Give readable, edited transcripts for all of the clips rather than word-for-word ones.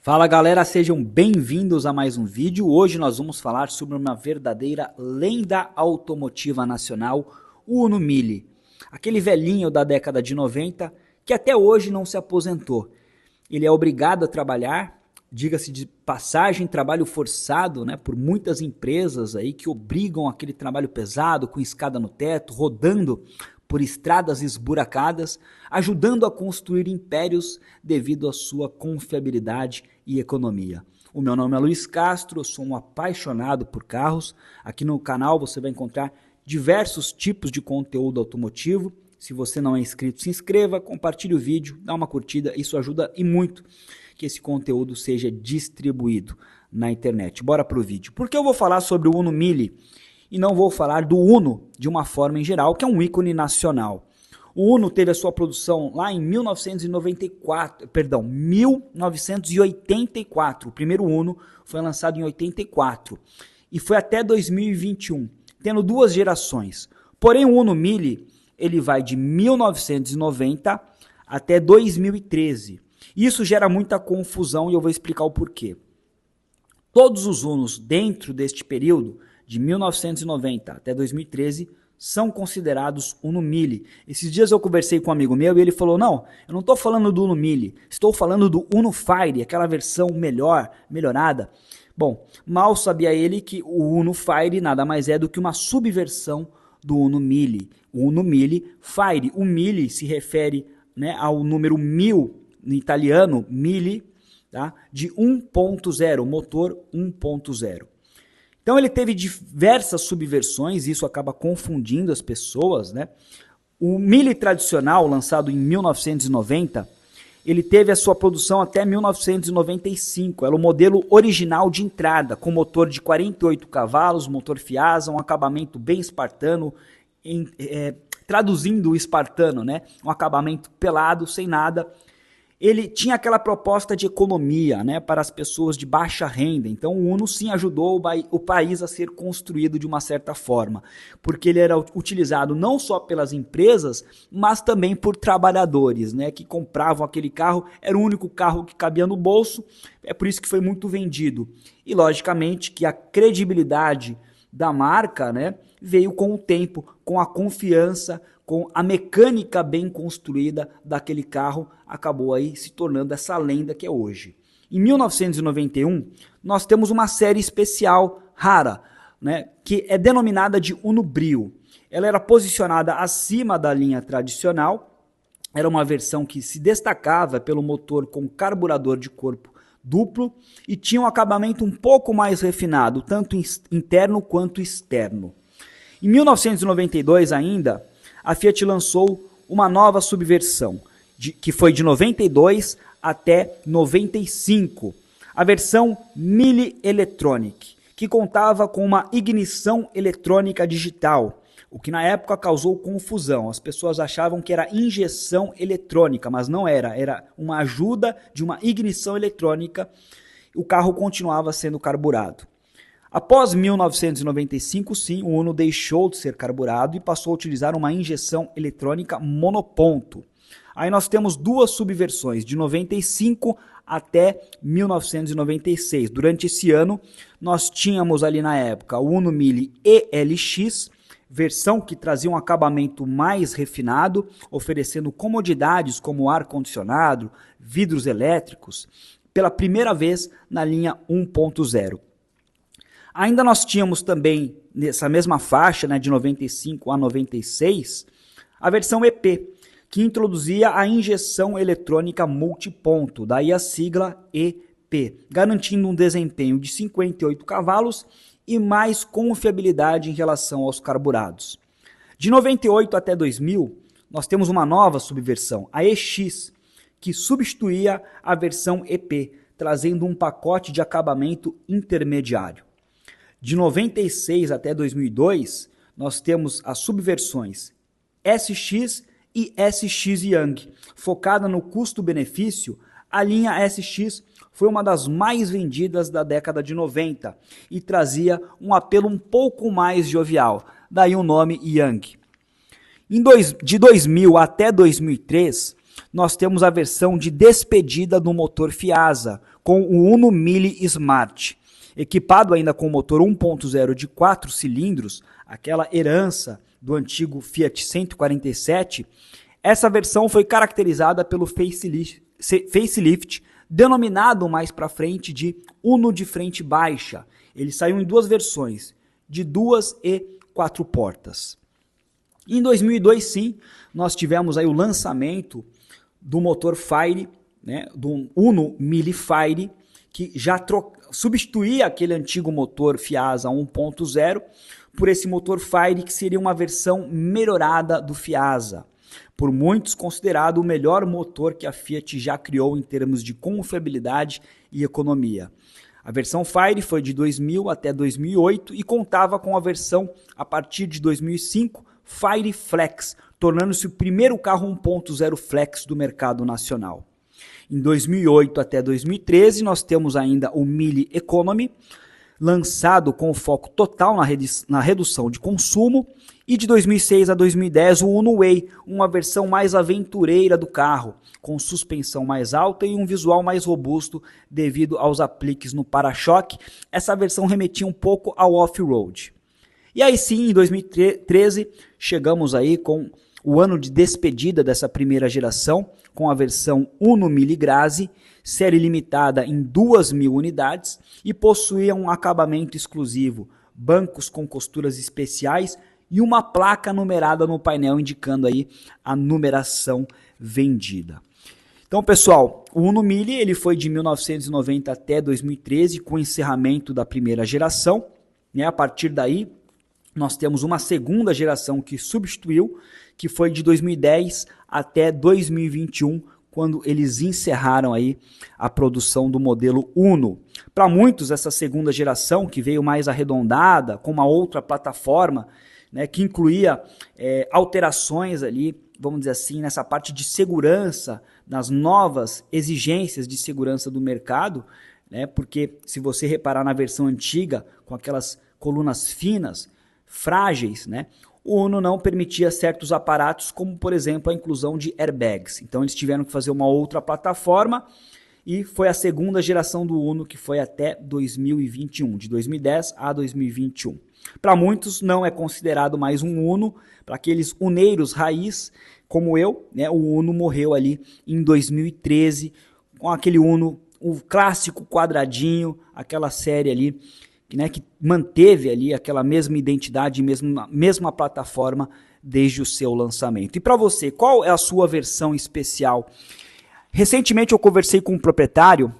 Fala galera, sejam bem-vindos a mais um vídeo. Hoje nós vamos falar sobre uma verdadeira lenda automotiva nacional, o Uno Mille. Aquele velhinho da década de 90 que até hoje não se aposentou. Ele é obrigado a trabalhar, diga-se de passagem, trabalho forçado, por muitas empresas aí que obrigam aquele trabalho pesado, com escada no teto, rodando por estradas esburacadas, ajudando a construir impérios devido à sua confiabilidade e economia. O meu nome é Luiz Castro, eu sou um apaixonado por carros. Aqui no canal você vai encontrar diversos tipos de conteúdo automotivo. Se você não é inscrito, se inscreva, compartilhe o vídeo, dá uma curtida, isso ajuda e muito que esse conteúdo seja distribuído na internet. Bora pro vídeo. Por que eu vou falar sobre o Uno Mille? E não vou falar do Uno de uma forma em geral, que é um ícone nacional. O Uno teve a sua produção lá em 1984. O primeiro Uno foi lançado em 84 e foi até 2021, tendo duas gerações. Porém, o Uno Mille, ele vai de 1990 até 2013. Isso gera muita confusão e eu vou explicar o porquê. Todos os Unos dentro deste período, de 1990 até 2013, são considerados Uno Mille. Esses dias eu conversei com um amigo meu e ele falou, não, eu não estou falando do Uno Mille, estou falando do Uno Fire, aquela versão melhorada. Bom, mal sabia ele que o Uno Fire nada mais é do que uma subversão do Uno Mille. O Uno Mille Fire, o Mille se refere ao número 1000, no italiano, Mille, tá? De 1.0, motor 1.0. Então ele teve diversas subversões, isso acaba confundindo as pessoas, O Mille tradicional, lançado em 1990, ele teve a sua produção até 1995, era o modelo original de entrada, com motor de 48 cavalos, motor Fiasa, um acabamento bem espartano, traduzindo o espartano, um acabamento pelado, sem nada. Ele tinha aquela proposta de economia, para as pessoas de baixa renda. Então o Uno sim ajudou o país a ser construído de uma certa forma, porque ele era utilizado não só pelas empresas, mas também por trabalhadores, que compravam aquele carro, era o único carro que cabia no bolso, é por isso que foi muito vendido. E logicamente que a credibilidade da marca, veio com o tempo, com a confiança, com a mecânica bem construída daquele carro, acabou aí se tornando essa lenda que é hoje. Em 1991, nós temos uma série especial, rara, que é denominada de Uno Brio. Ela era posicionada acima da linha tradicional, era uma versão que se destacava pelo motor com carburador de corpo duplo e tinha um acabamento um pouco mais refinado, tanto interno quanto externo. Em 1992 ainda, a Fiat lançou uma nova subversão, que foi de 92 até 95, a versão Mille Electronic, que contava com uma ignição eletrônica digital, o que na época causou confusão. As pessoas achavam que era injeção eletrônica, mas não era, era uma ajuda de uma ignição eletrônica, o carro continuava sendo carburado. Após 1995, sim, o Uno deixou de ser carburado e passou a utilizar uma injeção eletrônica monoponto. Aí nós temos duas subversões, de 95 até 1996. Durante esse ano, nós tínhamos ali na época o Uno Mille ELX, versão que trazia um acabamento mais refinado, oferecendo comodidades como ar-condicionado, vidros elétricos, pela primeira vez na linha 1.0. Ainda nós tínhamos também, nessa mesma faixa, de 95 a 96, a versão EP, que introduzia a injeção eletrônica multiponto, daí a sigla EP, garantindo um desempenho de 58 cavalos e mais confiabilidade em relação aos carburados. De 98 até 2000, nós temos uma nova subversão, a EX, que substituía a versão EP, trazendo um pacote de acabamento intermediário. De 96 até 2002, nós temos as subversões SX e SX Young. Focada no custo-benefício, a linha SX foi uma das mais vendidas da década de 90 e trazia um apelo um pouco mais jovial, daí o nome Young. De 2000 até 2003, nós temos a versão de despedida do motor Fiasa, com o Uno Mille Smart. Equipado ainda com o motor 1.0 de 4 cilindros, aquela herança do antigo Fiat 147, essa versão foi caracterizada pelo facelift, denominado mais para frente de Uno de frente baixa. Ele saiu em duas versões, de 2 e 4 portas. Em 2002, sim, nós tivemos aí o lançamento do motor Fire, né, do Uno Mille Fire, que já substituía aquele antigo motor Fiasa 1.0 por esse motor Fire, que seria uma versão melhorada do Fiasa. Por muitos considerado o melhor motor que a Fiat já criou em termos de confiabilidade e economia. A versão Fire foi de 2000 até 2008 e contava com a versão, a partir de 2005, Fire Flex, tornando-se o primeiro carro 1.0 Flex do mercado nacional. Em 2008 até 2013, nós temos ainda o Mille Economy, lançado com foco total na redução de consumo, e de 2006 a 2010 o Uno Way, uma versão mais aventureira do carro, com suspensão mais alta e um visual mais robusto devido aos apliques no para-choque. Essa versão remetia um pouco ao off-road. E aí sim, em 2013, chegamos aí com o ano de despedida dessa primeira geração, com a versão Uno Mille Grazi, série limitada em 2.000 unidades e possuía um acabamento exclusivo, bancos com costuras especiais e uma placa numerada no painel indicando aí a numeração vendida. Então, pessoal, o Uno Mille ele foi de 1990 até 2013, com o encerramento da primeira geração, né? A partir daí, nós temos uma segunda geração que substituiu, que foi de 2010 até 2021, quando eles encerraram aí a produção do modelo Uno. Para muitos, essa segunda geração, que veio mais arredondada, com uma outra plataforma, né, que incluía alterações ali, vamos dizer assim, nessa parte de segurança, nas novas exigências de segurança do mercado, né, porque se você reparar na versão antiga, com aquelas colunas finas, frágeis, né, o Uno não permitia certos aparatos, como por exemplo a inclusão de airbags. Então eles tiveram que fazer uma outra plataforma e foi a segunda geração do Uno, que foi até 2021, de 2010 a 2021. Para muitos não é considerado mais um Uno, para aqueles uneiros raiz como eu, né, o Uno morreu ali em 2013 com aquele Uno, o clássico quadradinho, aquela série ali, né, que manteve ali aquela mesma identidade, mesma plataforma desde o seu lançamento. E para você, qual é a sua versão especial? Recentemente eu conversei com um proprietário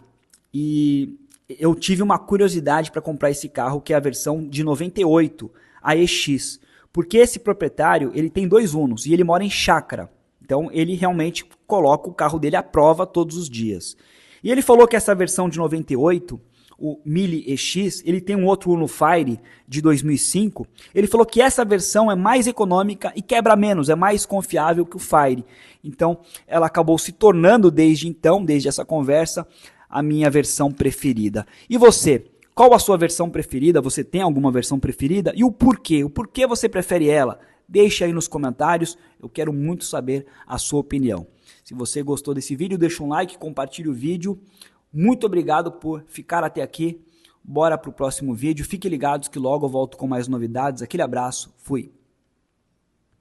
e eu tive uma curiosidade para comprar esse carro, que é a versão de 98, a EX, porque esse proprietário ele tem 2 Unos e ele mora em chácara, então ele realmente coloca o carro dele à prova todos os dias. E ele falou que essa versão de 98, o Mille EX, ele tem um outro Uno Fire de 2005, ele falou que essa versão é mais econômica e quebra menos, é mais confiável que o Fire. Então, ela acabou se tornando desde essa conversa, a minha versão preferida. E você? Qual a sua versão preferida? Você tem alguma versão preferida? E o porquê? O porquê você prefere ela? Deixa aí nos comentários, eu quero muito saber a sua opinião. Se você gostou desse vídeo, deixa um like, compartilhe o vídeo. Muito obrigado por ficar até aqui. Bora para o próximo vídeo. Fiquem ligados que logo eu volto com mais novidades. Aquele abraço. Fui.